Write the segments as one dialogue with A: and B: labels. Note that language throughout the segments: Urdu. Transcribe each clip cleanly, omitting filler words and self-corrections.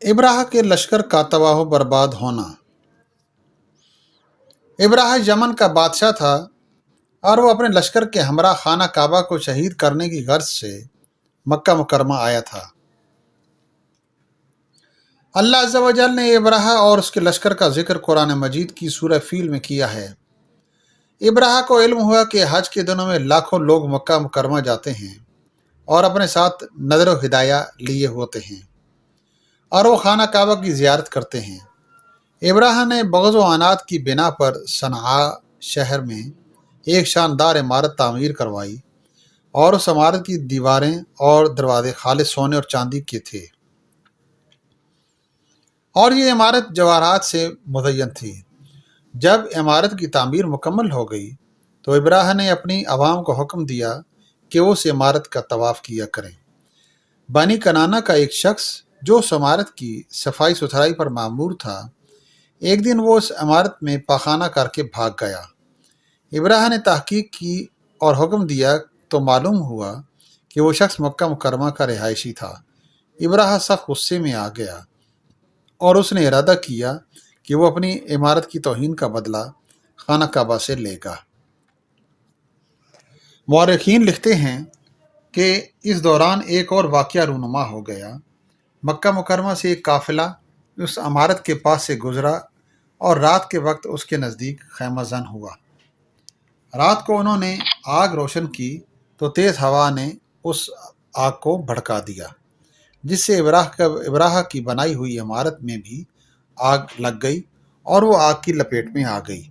A: ابراہ کے لشکر کا تباہ و برباد ہونا۔ ابراہ یمن کا بادشاہ تھا اور وہ اپنے لشکر کے ہمراہ خانہ کعبہ کو شہید کرنے کی غرض سے مکہ مکرمہ آیا تھا۔ اللہ عز و جل نے ابراہ اور اس کے لشکر کا ذکر قرآن مجید کی سورہ فیل میں کیا ہے۔ ابراہ کو علم ہوا کہ حج کے دنوں میں لاکھوں لوگ مکہ مکرمہ جاتے ہیں اور اپنے ساتھ نظر و ہدایہ لیے ہوتے ہیں اور وہ خانہ کعبہ کی زیارت کرتے ہیں۔ ابراہ نے بغض و عناد کی بنا پر صنعاء شہر میں ایک شاندار عمارت تعمیر کروائی اور اس عمارت کی دیواریں اور دروازے خالص سونے اور چاندی کے تھے، اور یہ عمارت جواہرات سے مزین تھی۔ جب عمارت کی تعمیر مکمل ہو گئی تو ابراہ نے اپنی عوام کو حکم دیا کہ وہ اس عمارت کا طواف کیا کریں۔ بنی کنانہ کا ایک شخص جو اس عمارت کی صفائی ستھرائی پر مامور تھا، ایک دن وہ اس عمارت میں پاخانہ کر کے بھاگ گیا۔ ابراہ نے تحقیق کی اور حکم دیا تو معلوم ہوا کہ وہ شخص مکہ مکرمہ کا رہائشی تھا۔ ابراہ سخت غصے میں آ گیا اور اس نے ارادہ کیا کہ وہ اپنی عمارت کی توہین کا بدلہ خانہ کعبہ سے لے گا۔ مورخین لکھتے ہیں کہ اس دوران ایک اور واقعہ رونما ہو گیا۔ مکہ مکرمہ سے ایک قافلہ اس عمارت کے پاس سے گزرا اور رات کے وقت اس کے نزدیک خیمہ زن ہوا۔ رات کو انہوں نے آگ روشن کی تو تیز ہوا نے اس آگ کو بھڑکا دیا، جس سے ابراہ کی بنائی ہوئی عمارت میں بھی آگ لگ گئی اور وہ آگ کی لپیٹ میں آ گئی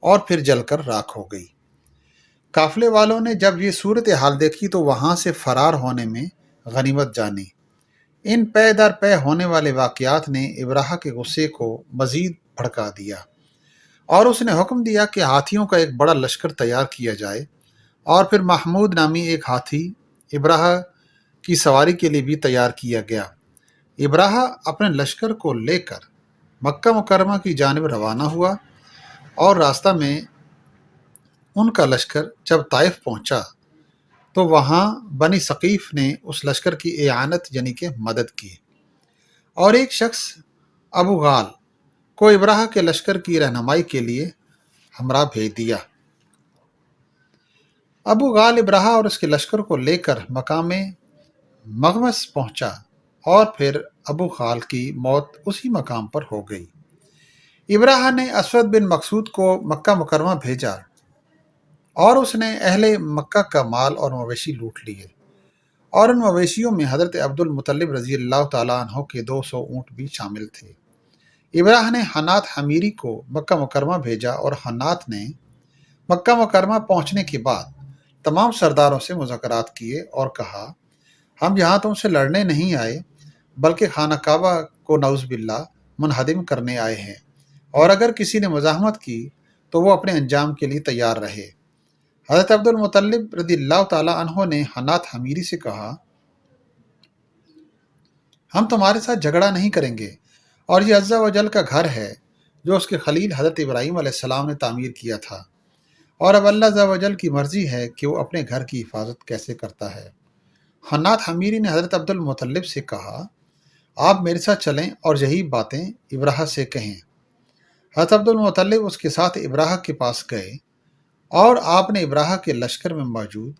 A: اور پھر جل کر راکھ ہو گئی۔ قافلے والوں نے جب یہ صورتحال دیکھی تو وہاں سے فرار ہونے میں غنیمت جانی۔ ان پے در پے ہونے والے واقعات نے ابراہ کے غصے کو مزید بھڑکا دیا اور اس نے حکم دیا کہ ہاتھیوں کا ایک بڑا لشکر تیار کیا جائے، اور پھر محمود نامی ایک ہاتھی ابراہ کی سواری کے لیے بھی تیار کیا گیا۔ ابراہ اپنے لشکر کو لے کر مکہ مکرمہ کی جانب روانہ ہوا، اور راستہ میں ان کا لشکر جب طائف پہنچا تو وہاں بنی ثقیف نے اس لشکر کی اعانت یعنی کہ مدد کی، اور ایک شخص ابو غال کو ابراہ کے لشکر کی رہنمائی کے لیے ہمراہ بھیج دیا۔ ابو غال ابراہ اور اس کے لشکر کو لے کر مقام مغمس پہنچا، اور پھر ابو غال کی موت اسی مقام پر ہو گئی۔ ابراہ نے اسود بن مقصود کو مکہ مکرمہ بھیجا اور اس نے اہل مکہ کا مال اور مویشی لوٹ لیے، اور ان مویشیوں میں حضرت عبد المطلب رضی اللہ تعالیٰ عنہ کے 200 اونٹ بھی شامل تھے۔ ابراہ نے حنات حمیری کو مکہ مکرمہ بھیجا، اور حنات نے مکہ مکرمہ پہنچنے کے بعد تمام سرداروں سے مذاکرات کیے اور کہا، ہم یہاں تم سے لڑنے نہیں آئے بلکہ خانہ کعبہ کو نعوذ باللہ منہدم کرنے آئے ہیں، اور اگر کسی نے مزاحمت کی تو وہ اپنے انجام کے لیے تیار رہے۔ حضرت عبد المطلب رضی اللہ تعالیٰ عنہ نے حنات حمیری سے کہا، ہم تمہارے ساتھ جھگڑا نہیں کریں گے، اور یہ عز و جل کا گھر ہے جو اس کے خلیل حضرت ابراہیم علیہ السلام نے تعمیر کیا تھا، اور اب اللہ عز و جل کی مرضی ہے کہ وہ اپنے گھر کی حفاظت کیسے کرتا ہے۔ حنات حمیری نے حضرت عبد المطلب سے کہا، آپ میرے ساتھ چلیں اور یہی باتیں ابراہ سے کہیں۔ حضرت عبد المطلب اس کے ساتھ ابراہ کے پاس گئے، اور آپ نے ابراہ کے لشکر میں موجود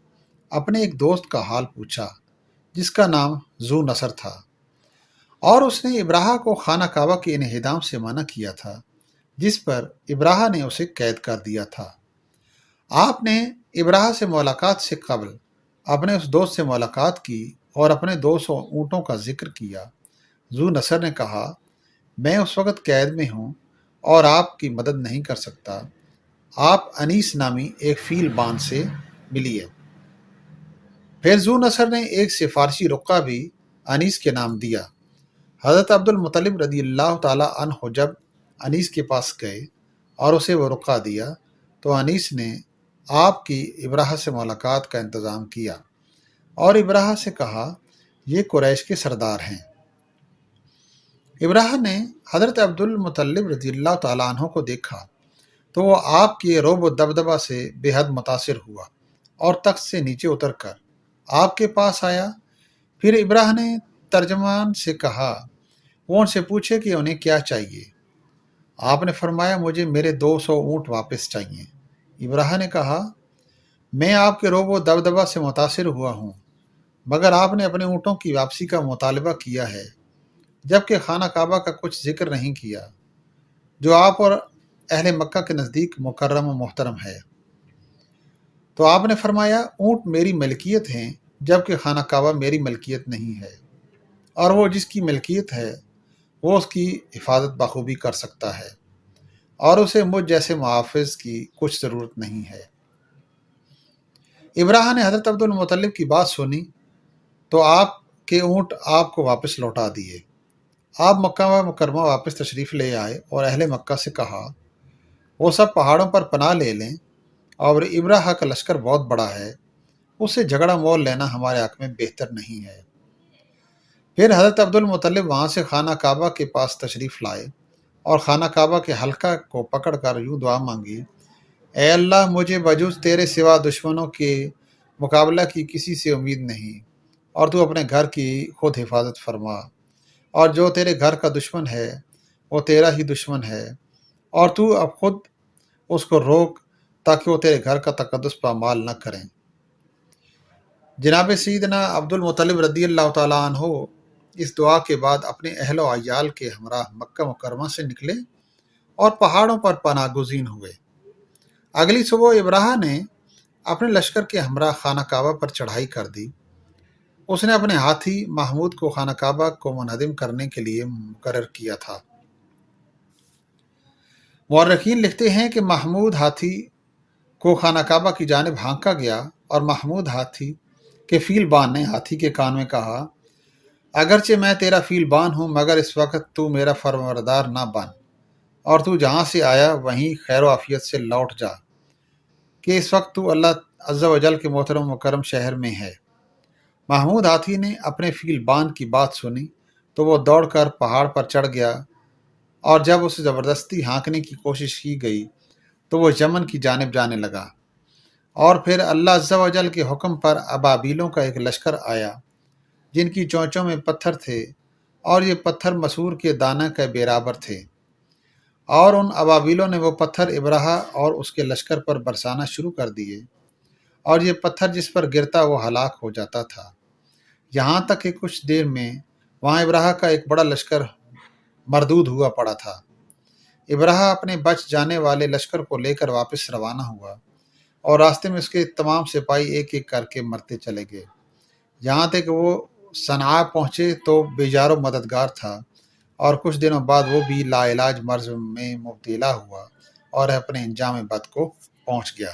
A: اپنے ایک دوست کا حال پوچھا جس کا نام ذو نصر تھا، اور اس نے ابراہ کو خانہ کعبہ کے انہدام سے منع کیا تھا، جس پر ابراہ نے اسے قید کر دیا تھا۔ آپ نے ابراہ سے ملاقات سے قبل اپنے اس دوست سے ملاقات کی اور اپنے 200 اونٹوں کا ذکر کیا۔ ذو نصر نے کہا، میں اس وقت قید میں ہوں اور آپ کی مدد نہیں کر سکتا، آپ انیس نامی ایک فیل بان سے ملیے۔ پھر ذو نصر نے ایک سفارشی رقہ بھی انیس کے نام دیا۔ حضرت عبد المطلب رضی اللہ تعالیٰ عنہ جب انیس کے پاس گئے اور اسے وہ رقہ دیا تو انیس نے آپ کی ابراہ سے ملاقات کا انتظام کیا اور ابراہ سے کہا، یہ قریش کے سردار ہیں۔ ابراہ نے حضرت عبد المطلب رضی اللہ تعالیٰ عنہ کو دیکھا تو وہ آپ کے رعب و دبدبہ سے بے حد متاثر ہوا اور تخت سے نیچے اتر کر آپ کے پاس آیا۔ پھر ابراہ نے ترجمان سے کہا، وہ ان سے پوچھے کہ انہیں کیا چاہیے۔ آپ نے فرمایا مجھے میرے 200 اونٹ واپس چاہیے۔ ابراہ نے کہا میں آپ کے روب و دبدبہ سے متاثر ہوا ہوں، مگر آپ نے اپنے اونٹوں کی واپسی کا مطالبہ کیا ہے جبکہ خانہ کعبہ کا کچھ ذکر نہیں کیا جو آپ اور اہل مکہ کے نزدیک مکرم و محترم ہے۔ تو آپ نے فرمایا اونٹ میری ملکیت ہیں جبکہ خانہ کعبہ میری ملکیت نہیں ہے، اور وہ جس کی ملکیت ہے وہ اس کی حفاظت بخوبی کر سکتا ہے، اور اسے مجھ جیسے محافظ کی کچھ ضرورت نہیں ہے۔ ابراہ نے حضرت عبد المطلب کی بات سنی تو آپ کے اونٹ آپ کو واپس لوٹا دیے۔ آپ مکہ مکرمہ واپس تشریف لے آئے اور اہل مکہ سے کہا وہ سب پہاڑوں پر پناہ لے لیں، اور ابراہ کا لشکر بہت بڑا ہے، اس سے جھگڑا مول لینا ہمارے حق میں بہتر نہیں ہے۔ پھر حضرت عبد المطلب وہاں سے خانہ کعبہ کے پاس تشریف لائے اور خانہ کعبہ کے حلقہ کو پکڑ کر یوں دعا مانگی، اے اللہ مجھے بجز تیرے سوا دشمنوں کے مقابلہ کی کسی سے امید نہیں، اور تو اپنے گھر کی خود حفاظت فرما، اور جو تیرے گھر کا دشمن ہے وہ تیرا ہی دشمن ہے، اور تو اب خود اس کو روک تاکہ وہ تیرے گھر کا تقدس پامال نہ کریں۔ جناب سیدنا عبد المطلب رضی اللہ تعالیٰ عنہ اس دعا کے بعد اپنے اہل و عیال کے ہمراہ مکہ مکرمہ سے نکلے اور پہاڑوں پر پناہ گزین ہوئے۔ اگلی صبح ابراہ نے اپنے لشکر کے ہمراہ خانہ کعبہ پر چڑھائی کر دی۔ اس نے اپنے ہاتھی محمود کو خانہ کعبہ کو منہدم کرنے کے لیے مقرر کیا تھا۔ مورخین لکھتے ہیں کہ محمود ہاتھی کو خانہ کعبہ کی جانب ہانکا گیا اور محمود ہاتھی کے فیل بان نے ہاتھی کے کان میں کہا اگرچہ میں تیرا فیل بان ہوں مگر اس وقت تو میرا فرمانبردار نہ بن، اور تو جہاں سے آیا وہیں خیر و عافیت سے لوٹ جا، کہ اس وقت تو اللہ عز و جل کے محترم مکرم شہر میں ہے۔ محمود ہاتھی نے اپنے فیل بان کی بات سنی تو وہ دوڑ کر پہاڑ پر چڑھ گیا، اور جب اسے زبردستی ہانکنے کی کوشش کی گئی تو وہ یمن کی جانب جانے لگا، اور پھر اللہ عز و جل کے حکم پر ابابیلوں کا ایک لشکر آیا جن کی چونچوں میں پتھر تھے، اور یہ پتھر مسور کے دانہ کے برابر تھے، اور ان ابابیلوں نے وہ پتھر ابراہ اور اس کے لشکر پر برسانا شروع کر دیے، اور یہ پتھر جس پر گرتا وہ ہلاک ہو جاتا تھا، یہاں تک کہ کچھ دیر میں وہاں ابراہ کا ایک بڑا لشکر مردود ہوا پڑا تھا۔ ابراہ اپنے بچ جانے والے لشکر کو لے کر واپس روانہ ہوا، اور راستے میں اس کے تمام سپاہی ایک ایک کر کے مرتے چلے گئے، یہاں تک کہ وہ صنعاء پہنچے تو بیجار و مددگار تھا، اور کچھ دنوں بعد وہ بھی لا علاج مرض میں مبتلا ہوا اور اپنے انجام بد کو پہنچ گیا۔